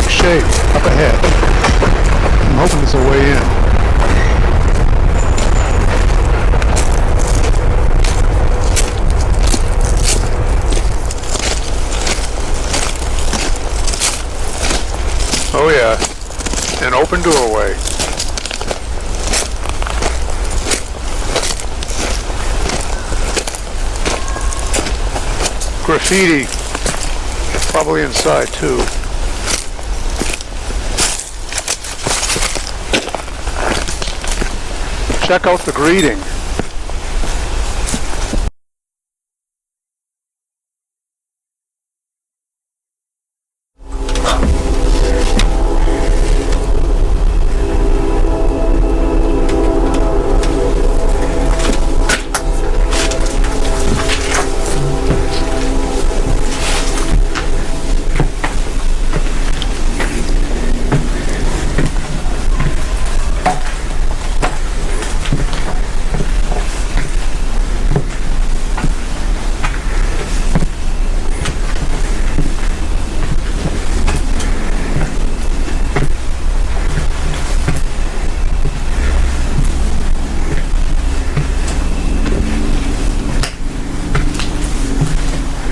dark shape up ahead. I'm hoping it's a way in. Oh yeah, an open doorway. Graffiti, probably inside too. Check out the greeting.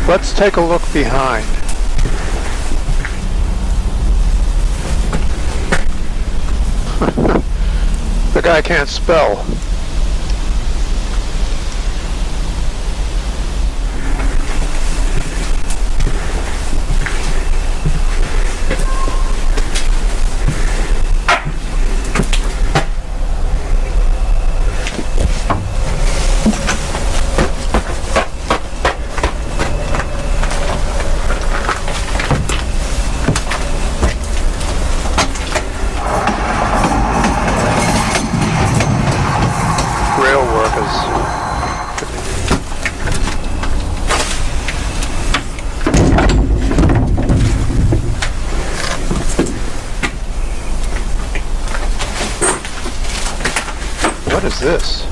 Let's take a look behind. The guy can't spell. What is this?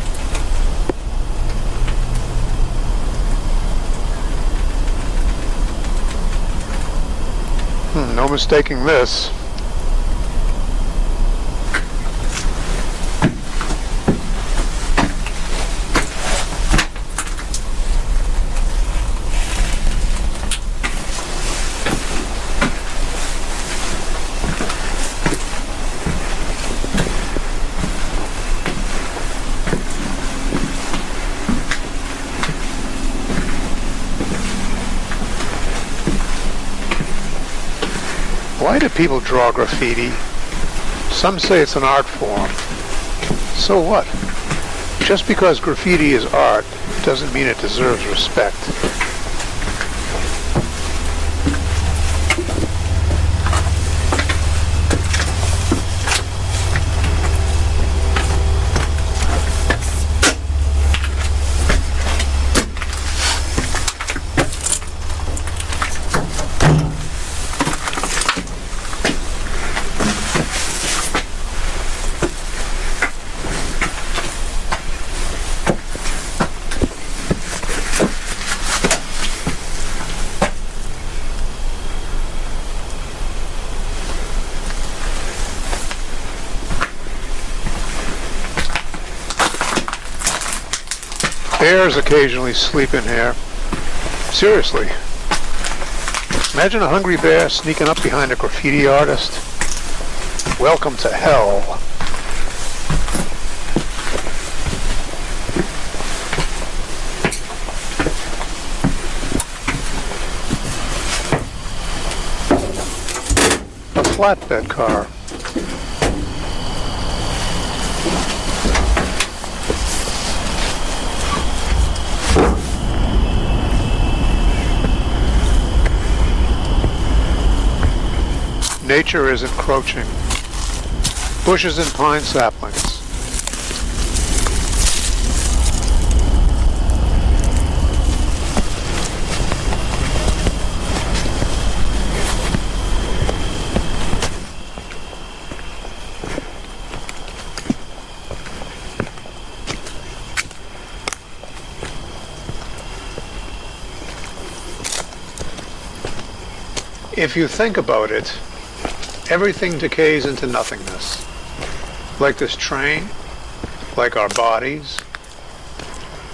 No mistaking this. Why do people draw graffiti? Some say it's an art form. So what? Just because graffiti is art doesn't mean it deserves respect. Bears occasionally sleep in here. Seriously. Imagine a hungry bear sneaking up behind a graffiti artist. Welcome to hell. A flatbed car. Nature is encroaching. Bushes and pine saplings. If you think about it, Everything decays into nothingness. Like this train, like our bodies,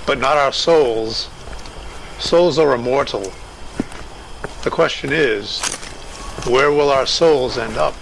but not our souls. Souls are immortal. The question is, where will our souls end up?